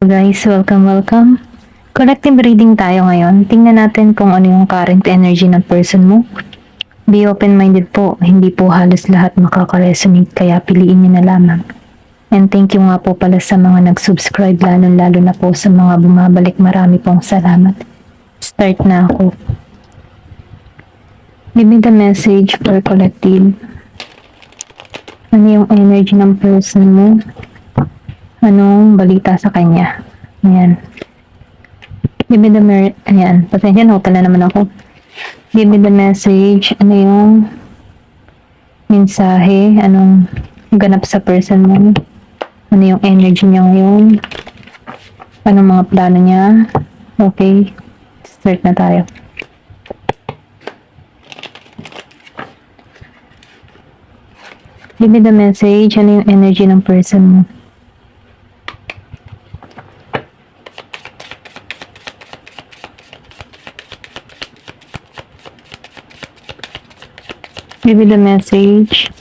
Guys, welcome. Collective reading tayo ngayon. Tingnan natin kung ano yung current energy ng person mo. Be open-minded po. Hindi po halos lahat makaka-resonate kaya piliin niyo na lamang. And thank you nga po pala sa mga nag-subscribe lalo na po sa mga bumabalik. Marami pong salamat. Start na ako. Give me the message for collective. Ano yung energy ng person mo? Anong balita sa kanya? Ayan. Give me the ayan. Pasensya, nota na naman ako. Give me the message. Ano yung mensahe? Anong ganap sa person mo? Ano yung energy niya ngayon? Anong mga plano niya? Okay. Start na tayo. Give me the message. Ano yung energy ng person mo? Give me the message.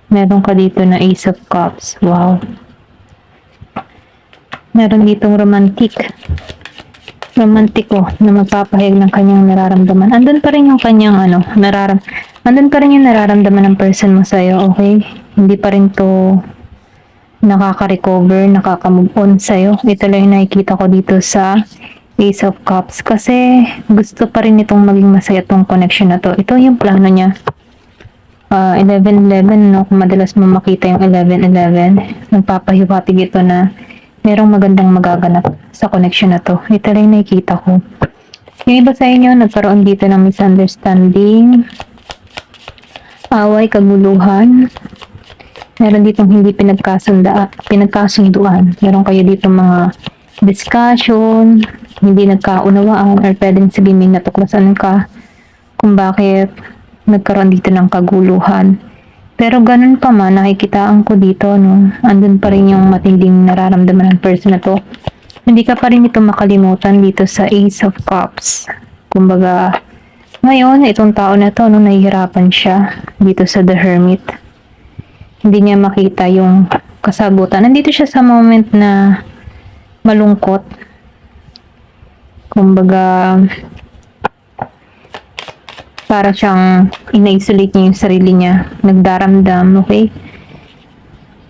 Meron ka dito na Ace of Cups. Wow. Meron ditong romantiko na magpapahayag ng kanyang nararamdaman. Andun pa rin yung kanyang andun pa rin yung nararamdaman ng person mo sa'yo, okay? Hindi pa rin to nakaka-recover, nakaka-move on sa'yo. Ito lang yung nakikita ko dito sa Ace of Cups kasi gusto pa rin itong maging masaya tong connection na to. Ito yung plano niya. 11-11, no? Kung madalas mo makita yung 11-11, nagpapahiwatig ito na merong magandang magaganap sa connection na to. Ito lang yung nakikita ko. Yung iba sa inyo, nagkaroon dito ng misunderstanding, away, kaguluhan. Meron ditong hindi pinagkasunduan. Meron kayo dito mga discussion, hindi nagkaunawaan, or pwedeng sabihin may natuklasan ka kung bakit nagkaroon dito ng kaguluhan. Pero ganun pa man, nakikitaan ko dito, no, andun pa rin yung matinding nararamdaman ng person na to. Hindi ka pa rin ito makalimutan dito sa Ace of Cups. Kumbaga, ngayon, itong tao na to, no, nahihirapan siya dito sa The Hermit. Hindi niya makita yung kasagutan. Nandito siya sa moment na malungkot. Kumbaga, para siyang ina-isolate niya yung sarili niya. Nagdaramdam, okay?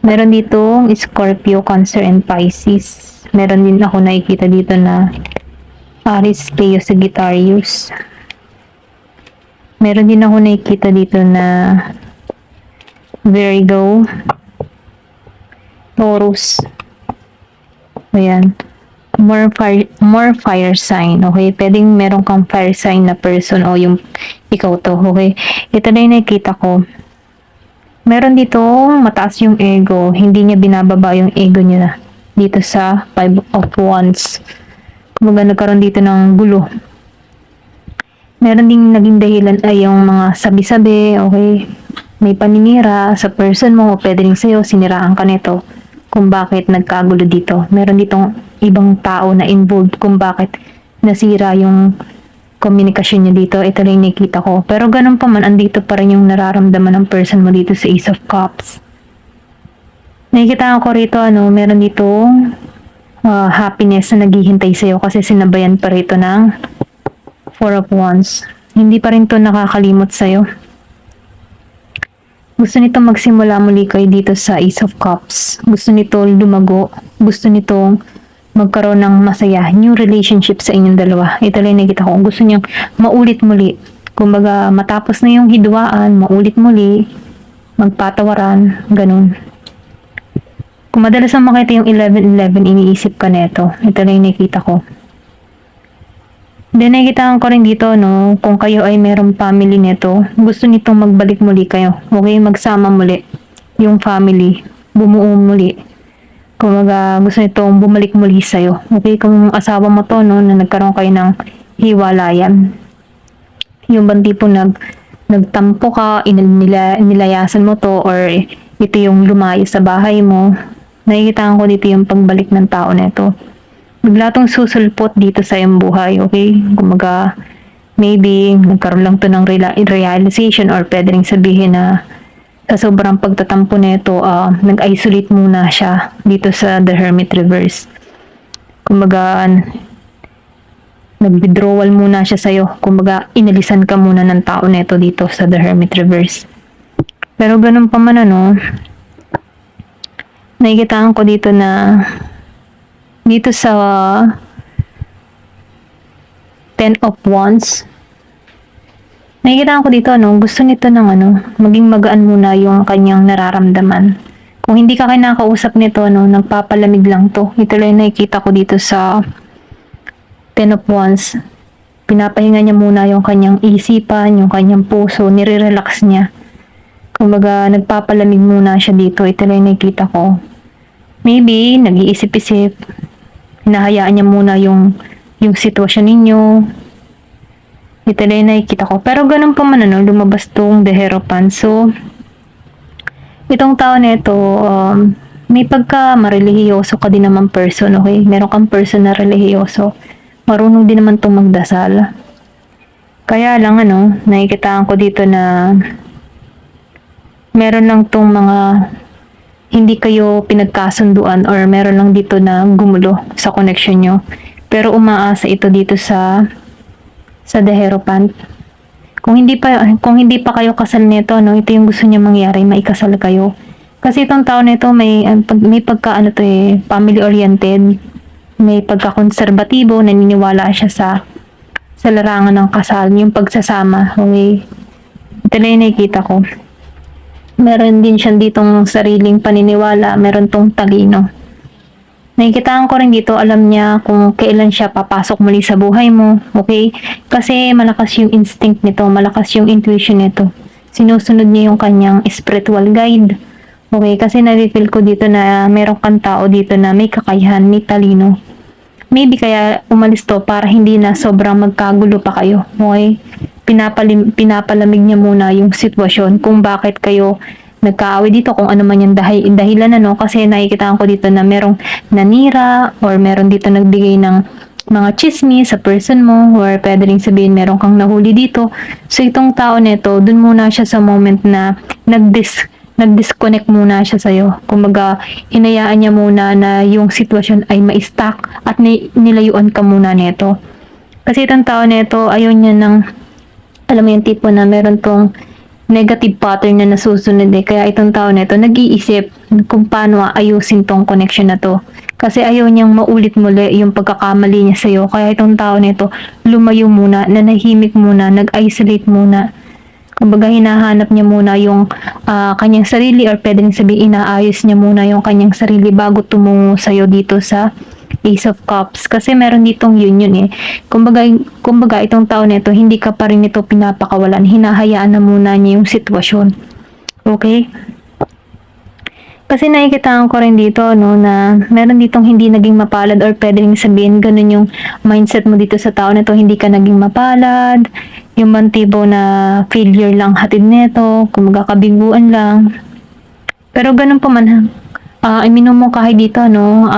Meron dito Scorpio, Cancer, and Pisces. Meron din ako nakikita dito na Aries, Leo, Sagittarius. Meron din ako nakikita dito na Virgo, Taurus. Ayan. More fire sign, okay? Pwedeng meron kang fire sign na person o yung ikaw to, okay? Ito na yung nakikita ko. Meron dito mataas yung ego. Hindi niya binababa yung ego niya dito sa 5 of Wands. Kumbaga nagkaroon dito ng gulo. Meron ding naging dahilan ay yung mga sabi-sabi, okay? May paninira sa person mo o pwede rin sa'yo, siniraan ka nito kung bakit nagkagulo dito. Meron ditong ibang tao na involved kung bakit nasira yung komunikasyon niya dito. Ito lang yung nakikita ko. Pero ganun pa man, andito pa rin yung nararamdaman ng person mo dito sa Ace of Cups. Nakikita ko rito, meron dito happiness na naghihintay sa'yo kasi sinabayan pa rito ng 4 of Wands. Hindi pa rin to nakakalimot sa'yo. Gusto nito magsimula muli kayo dito sa Ace of Cups. Gusto nito lumago. Gusto nito magkaroon ng masaya, new relationship sa inyong dalawa. Ito lang nakita ko. Gusto niyang maulit muli. Kumbaga, matapos na yung hidwaan, maulit muli, magpatawaran, ganun. Kung madalas mo makita yung 11-11, iniisip ka neto. Ito lang nakita ko. Then, nakikita ko rin dito, no, kung kayo ay merong family neto, gusto nitong magbalik muli kayo. Okay, magsama muli yung family, bumuo muli. Kumaga, gusto nitong bumalik muli sa'yo. Okay, kung asawa mo to, no, na nagkaroon kayo ng hiwalayan. Yung bang tipo nagtampo ka, nilayasan mo to, or ito yung lumayo sa bahay mo. Nakikita ko dito yung pagbalik ng tao neto. Bigla tong susulpot dito sa iyong buhay, okay? Kumaga, maybe nagkaroon lang to ng realization or pwede rin sabihin na sa sobrang pagtatampo nito, nag-isolate muna siya dito sa The Hermit Reverse. Kumbaga, nag-withdrawal muna siya sa'yo. Kumbaga, inalisan ka muna ng tao neto dito sa The Hermit reverse. Pero ganun pa man ano, nakikitaan ko dito na dito sa Ten of Wands, nakikitaan ko dito ano, gusto nito ng ano, maging magaan muna yung kanyang nararamdaman. Kung hindi ka kinakausap nito ano, nagpapalamig lang to. Ito lang nakikita ko dito sa Ten of Wands. Pinapahinga niya muna yung kanyang isipan, yung kanyang puso, nire-relax niya. Kumbaga, nagpapalamig muna siya dito. Ito lang nakikita ko. Maybe, nag-iisip-isip. Hinahayaan niya muna yung sitwasyon ninyo. Ito lang nakikita ko. Pero ganun pa man ano, lumabas tong The Hierophant. So, itong tao na ito, may pagka marelihiyoso ka din naman person, okay? Meron kang person na relihiyoso. Marunong din naman itong magdasal. Kaya lang ano, nakikitaan ko dito na meron lang tong mga hindi kayo pinagkasunduan or meron lang dito na gumulo sa connection nyo. Pero umaasa ito dito sa The Hierophant. Kung hindi pa kayo kasal nito, no, ito yung gusto niya mangyari, maikasal kayo. Kasi itong tao nito may pagka ano to family oriented, may pagka-konserbatibo, naniniwala siya sa larangan ng kasal, yung pagsasama. Okay. Ito lang yung nakikita ko. Meron din siya ditong sariling paniniwala, meron tong talino. Nakikitaan ko rin dito, alam niya kung kailan siya papasok muli sa buhay mo, okay? Kasi malakas yung instinct nito, malakas yung intuition nito. Sinusunod niya yung kanyang spiritual guide, okay? Kasi na-feel ko dito na meron kang tao dito na may kakayahan, may talino. Maybe kaya umalis to para hindi na sobrang magkagulo pa kayo, okay? Pinapalamig niya muna yung sitwasyon kung bakit kayo nagkaaway dito, kung ano man yung dahilan ano, kasi nakikita ko dito na merong nanira or meron dito nagbigay ng mga chismis sa person mo or pwede rin sabihin meron kang nahuli dito. So itong tao nito, dun muna siya sa moment na nag-disconnect muna siya sa'yo. Kumbaga, hinayaan niya muna na yung sitwasyon ay ma-stuck at nilayuan ka muna nito. Kasi itong tao nito, ayaw niya ng, alam mo yung tipo na meron tong negative pattern na nasusunod Kaya itong tao na ito nag-iisip kung paano ayusin tong connection na to. Kasi ayaw niyang maulit muli yung pagkakamali niya sa'yo. Kaya itong tao na ito lumayo muna, nanahimik muna, nag-isolate muna. Kumbaga hinahanap niya muna yung kanyang sarili or pwedeng sabihin inaayos niya muna yung kanyang sarili bago tumungo sa'yo dito sa Ace of Cups. Kasi meron ditong union Kumbaga itong tao nito, hindi ka pa rin ito pinapakawalan. Hinahayaan na muna niya yung sitwasyon. Okay? Kasi nakikitaan ko rin dito, no, na meron ditong hindi naging mapalad or pwede rin sabihin ganun yung mindset mo dito sa tao nito, hindi ka naging mapalad. Yung bantibo na failure lang hatid nito, kumbaga kabiguan lang. Pero ganun pa man, minumungkahi dito, no,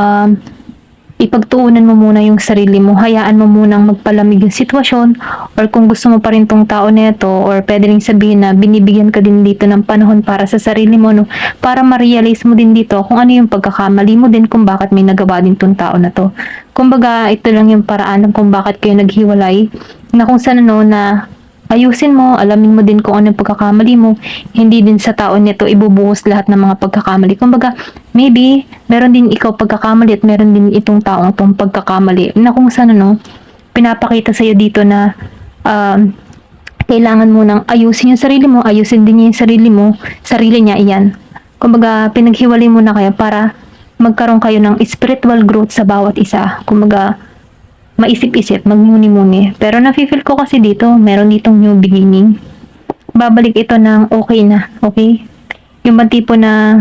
ipagtuunan mo muna yung sarili mo, hayaan mo munang magpalamig yung sitwasyon, or kung gusto mo pa rin tong tao neto, or pwede rin sabihin na binibigyan ka din dito ng panahon para sa sarili mo, no, para ma-realize mo din dito kung ano yung pagkakamali mo din, kung bakit may nagawa din tong tao na to. Kumbaga, ito lang yung paraan kung bakit kayo naghiwalay, na kung saan no, na ayusin mo, alamin mo din kung ano yung pagkakamali mo, hindi din sa tao nito ibubuhos lahat ng mga pagkakamali. Kumbaga, maybe, meron din ikaw pagkakamali at meron din itong taong itong pagkakamali. Na kung saan, no, pinapakita sa'yo dito na kailangan mo nang ayusin yung sarili mo, ayusin din niya yung sarili niya, iyan. Kumbaga, pinaghiwalay mo na kayo para magkaroon kayo ng spiritual growth sa bawat isa. Kumbaga, maisip-isip, magmuni-muni. Pero nafe-feel ko kasi dito, meron ditong new beginning. Babalik ito ng okay na, okay? Yung bang tipo na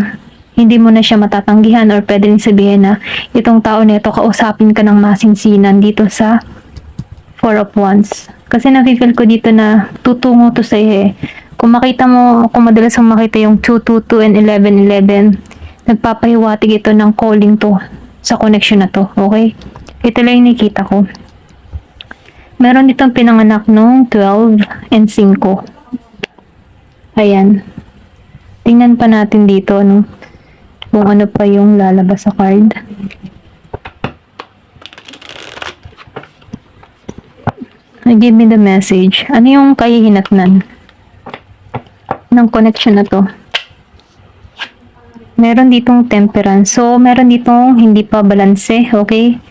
hindi mo na siya matatanggihan or pwede rin sabihin na itong tao na ito, kausapin ka ng masinsinan dito sa Four of Wands. Kasi nafe-feel ko dito na tutungo to sa'yo Kung makita mo, kung madalas mong makita yung 222 and 1111, nagpapahiwatig ito ng calling to sa connection na to, okay? Ito lang yung nakita ko. Meron ditong pinanganak nung 12 and 5. Ayan. Tingnan pa natin dito, no? Kung ano pa yung lalabas sa card. Give me the message. Ano yung kahihinatnan ng connection na to? Meron ditong temperance. So, meron ditong hindi pa balanse, okay?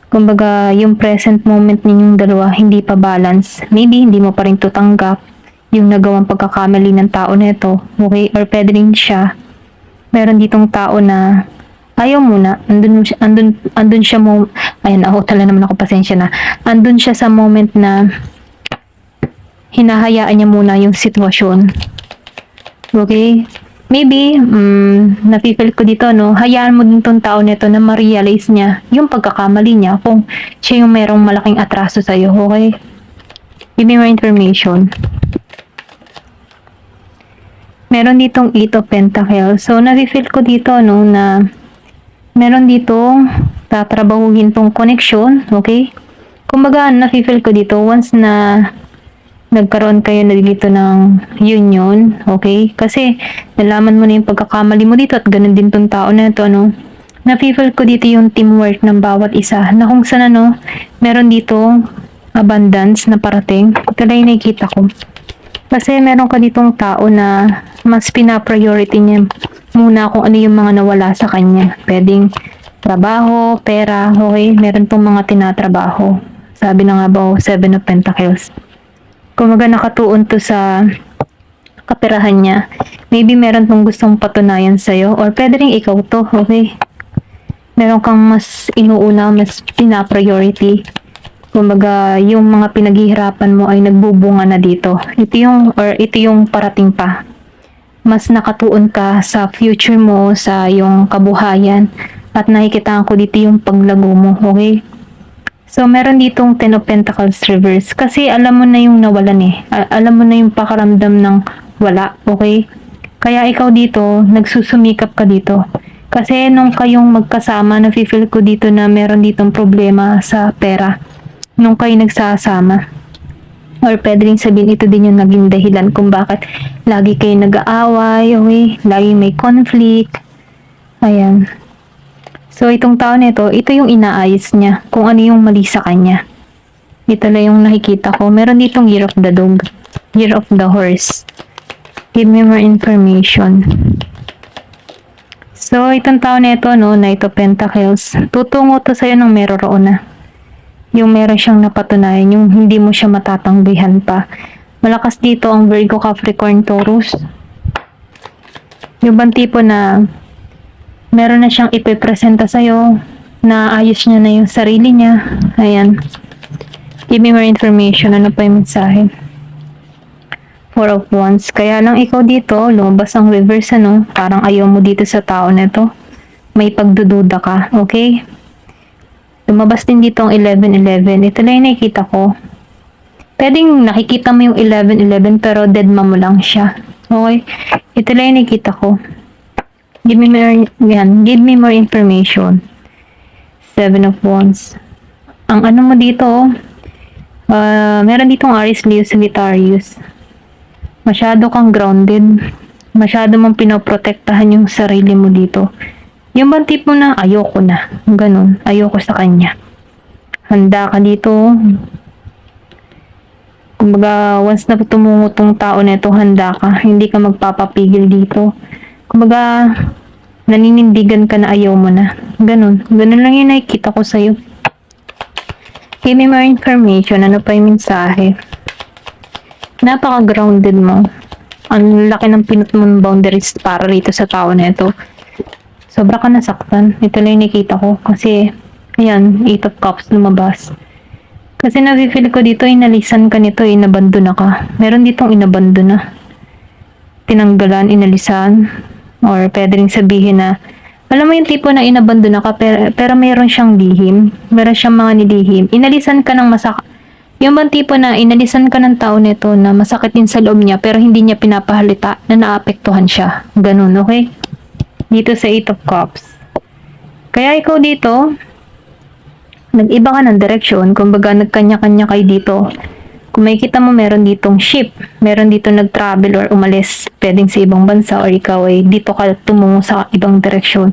Kumbaga, yung present moment ninyong dalawa, hindi pa balance. Maybe, hindi mo pa rin tutanggap yung nagawang pagkakamali ng tao na ito, okay? Or pwede rin siya. Meron ditong tao na ayaw muna. Andun siya mo, ayan, ako tala naman ako, pasensya na. Andun siya sa moment na hinahayaan niya muna yung sitwasyon. Okay? Maybe, nafe-feel ko dito, no, hayaan mo din tong tao nito na ma-realize niya yung pagkakamali niya kung siya yung merong malaking atraso sa'yo, okay? Give me more information. Meron ditong 8 of Pentacles. So, nafe-feel ko dito, no, na meron ditong tatrabahuhin tong connection, okay? Kumbaga, nafe-feel ko dito, once na nagkaroon kayo na dito ng union, okay? Kasi, nalaman mo na yung pagkakamali mo dito at ganun din tong tao na ito, ano? Nafe-feel ko dito yung teamwork ng bawat isa, na kung saan, ano, meron dito abundance na parating. Ito lang yung nakikita ko. Kasi meron ka ditong tao na mas pina-priority niya muna kung ano yung mga nawala sa kanya. Pwedeng trabaho, pera, okay? Meron tong mga tinatrabaho. Sabi na nga ba, 7 of Pentacles. Kumaga nakatuon to sa kaperahan niya. Maybe meron tong gustong patunayan sa'yo or pwede rin ikaw to, okay? Meron kang mas inuuna, mas pina-priority. Kumbaga, yung mga pinaghihirapan mo ay nagbubunga na dito. Ito yung parating pa. Mas nakatuon ka sa future mo, sa yung kabuhayan. At nakikita ko dito yung paglago mo, okay? So, meron ditong 10 of Pentacles reverse. Kasi alam mo na yung nawalan eh. Alam mo na yung pakaramdam ng wala, okay? Kaya ikaw dito, nagsusumikap ka dito. Kasi nung kayong magkasama, nafe-feel ko dito na meron ditong problema sa pera. Nung kayo nagsasama. Or pwede rin sabihin, ito din yung naging dahilan kung bakit lagi kayo nag-aaway, okay? Lagi may conflict. Ayan. So, itong tao nito, ito yung inaayos niya kung ano yung mali sa kanya. Ito lang yung nakikita ko. Meron ditong Year of the Dog. Year of the Horse. Give me more information. So, itong tao nito, no, Knight of Pentacles, tutungo to sa'yo ng meron na. Yung meron siyang napatunayan, yung hindi mo siya matatanggihan pa. Malakas dito ang Virgo, Capricorn, Taurus. Yung bang tipo na meron na siyang ipipresenta sa'yo, na ayos niya na yung sarili niya. Ayan. Give me more information. Ano pa yung mensahe? 4 of Wands. Kaya lang ikaw dito, lumabas ang reverse, ano? Parang ayaw mo dito sa tao na to. May pagdududa ka. Okay? Lumabas din dito ang 11-11. Ito lang yung nakikita ko. Pwedeng nakikita mo yung 11-11 pero dead mo lang siya. Okay? Ito lang yung nakikita ko. Give me more information. 7 of Wands. Ang ano mo dito, meron ditong Aries, Leo, Sagittarius. Masyado kang grounded. Masyado mong pinoprotektahan yung sarili mo dito. Yung bang tipo na ayoko na. Ganun. Ayoko sa kanya. Handa ka dito. Kumbaga, once na tumungo tong tao na ito, handa ka. Hindi ka magpapapigil dito. Kumbaga, naninindigan ka na ayaw mo na. Ganun. Ganun lang yung nakikita ko sa'yo. Give me more information. Ano pa yung mensahe? Napaka-grounded mo. Ang laki ng pinut mong boundaries para rito sa tao na ito. Sobra ka nasaktan. Ito lang yung nakikita ko. Kasi, ayan, 8 of Cups lumabas. Kasi nafe-feel ko dito, inalisan ka nito, inabandona ka. Meron ditong inabandona. Tinanggalan, inalisan. Or pwede rin sabihin na, alam mo yung tipo na inabandona ka, pero meron siyang lihim. Meron siyang mga nilihim. Inalisan ka ng yung bang tipo na inalisan ka ng tao nito na masakit din sa loob niya, pero hindi niya pinapahalita na naapektuhan siya. Ganun, okay? Dito sa 8 of Cups. Kaya ikaw dito, nag-iba ka ng direksyon. Kumbaga, nagkanya-kanya kayo dito. Kung makikita mo, meron ditong ship. Meron dito nag-travel or umalis. Pwedeng sa ibang bansa or ikaw ay dito ka tumungo sa ibang direksyon.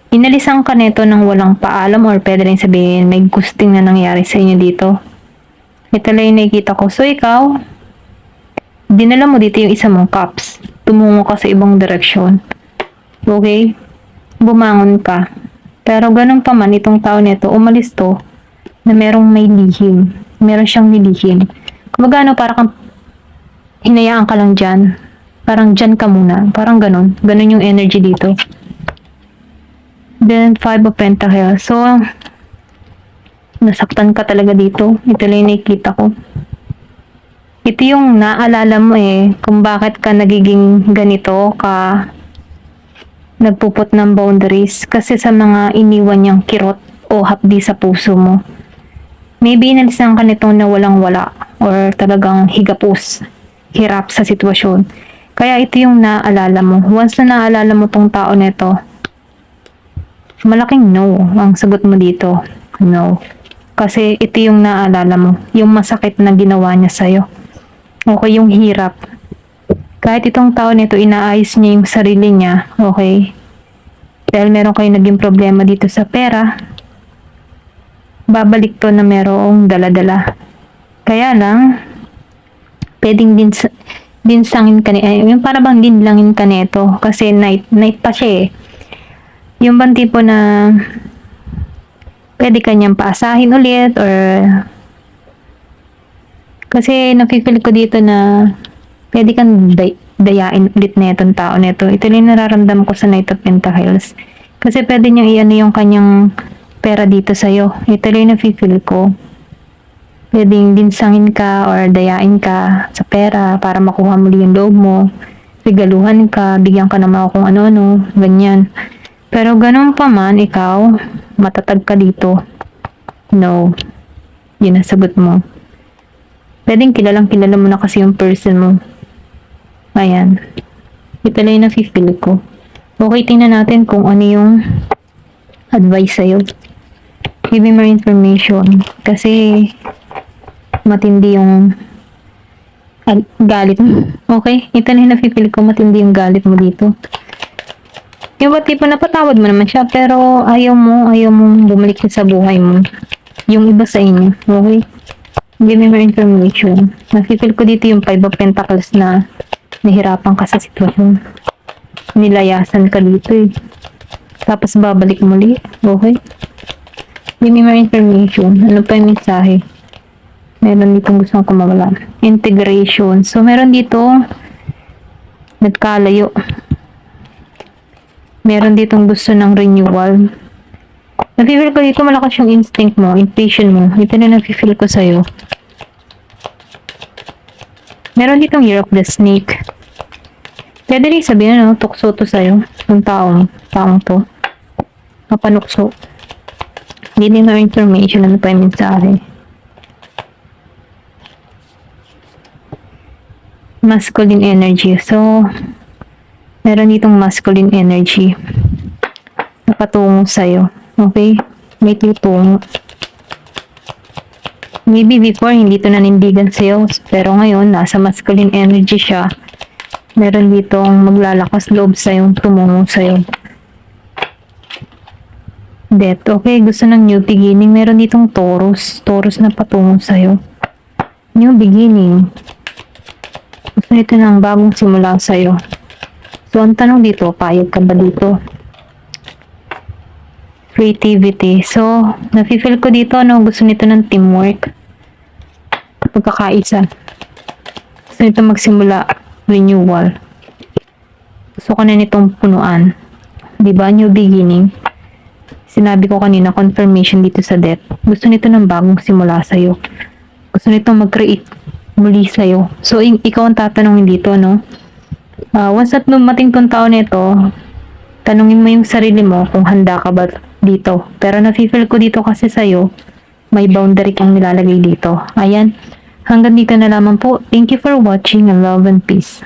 Inalisan ka nito ng walang paalam or pwede rin sabihin may gusting na nangyari sa inyo dito. Ito lang yung nakikita ko. So, ikaw, dinala mo dito yung isa mong cups. Tumungo ka sa ibang direksyon. Okay? Bumangon ka. Pero ganun pa man, itong tao nito, umalis to, na merong may lihim. Meron siyang nilihim. Kumbaga, para kang hinayaan ka lang dyan. Parang dyan ka muna. Parang ganun. Ganun yung energy dito. Then, 5 of Pentacles. So, nasaktan ka talaga dito. Ito lang yung nakikita ko. Ito yung naalala mo kung bakit ka nagiging ganito ka nagpuput ng boundaries kasi sa mga iniwan niyang kirot o hapdi sa puso mo. Maybe inalisan ka nitong na walang-wala or talagang higapos, hirap sa sitwasyon. Kaya ito yung naalala mo. Once na naalala mo tong tao nito, malaking no ang sagot mo dito. No. Kasi ito yung naalala mo. Yung masakit na ginawa niya sa'yo. Okay, yung hirap. Kahit itong tao nito, inaayos niya yung sarili niya. Okay. Dahil meron kayo naging problema dito sa pera, babalik to na merong dala-dala. Kaya lang, pwedeng dinsangin ka yung para bang dinlangin ka nito. Kasi night pa siya Yung bang tipo na pwede kanyang paasahin ulit or kasi nafe-feel ko dito na pwede kang dayain ulit na itong tao nito. Ito lang nararamdaman ko sa Knight of Pentacles. Kasi pwede niyang iano yung kanyang pera dito sa'yo. Ito lang nafe-feel ko. Pwedeng dinsangin ka or dayain ka sa pera para makuha muli yung loob mo. Regaluhan ka, bigyan ka ng mga kung ano-ano, ganyan. Pero ganun pa man, ikaw, matatag ka dito. No. Yun ang sagot mo. Pwedeng kilala mo na kasi yung person mo. Ayan. Ito lang yung nafe-feel ko. Okay, tingnan natin kung ano yung advice sa'yo. Give me more information. Kasi matindi yung galit mo. Okay? Ito lang yung nafe-feel ko. Matindi yung galit mo dito. Yung ba tipo napatawad mo naman siya pero ayaw mo bumalik sa buhay mo. Yung iba sa inyo. Okay? Give me more information. Nafe-feel ko dito yung 5 of Pentacles na nahirapan ka sa sitwasyon. Nilayasan ka dito Tapos babalik muli. Okay? Give me more information. Ano pa yung mensahe? Meron ditong gusto kong kumawala. Integration. So, meron dito nagkalayo. Meron ditong gusto ng renewal. Nafe-feel ko dito malakas yung instinct mo, intuition mo. Ito na nafe-feel ko sa'yo. Meron ditong Year of the Snake. Pwede rin sabihin, tukso to sa'yo. Yung taong to. Mapanukso. Hindi din na information, ano pa yung mensahe. Masculine energy. So, meron ditong masculine energy. Nakatungo sa'yo. Okay? May tutungo. Maybe before, hindi to nanindigan sa'yo. Pero ngayon, nasa masculine energy siya. Meron ditong maglalakas loob sa'yo, tumungo sa'yo. Death. Okay, gusto ng new beginning. Meron ditong Taurus. Taurus na patungo sa'yo. New beginning. Gusto nito ng bagong simula sa'yo. So, ang tanong dito, payag ka ba dito? Creativity. So, nafe-feel ko dito, gusto nito ng teamwork. Pagkakaisa. Gusto nito magsimula, renewal. Gusto ko na nitong punuan. Diba? New beginning. Sinabi ko kanina, confirmation dito sa death. Gusto nito ng bagong simula sa'yo. Gusto nito mag-create muli sa'yo. So, ikaw ang tatanungin dito, once at lumating tong tao nito, tanungin mo yung sarili mo kung handa ka ba dito. Pero nafe-feel ko dito kasi sa'yo, may boundary kang nilalagay dito. Ayan. Hanggang dito na lamang po. Thank you for watching and love and peace.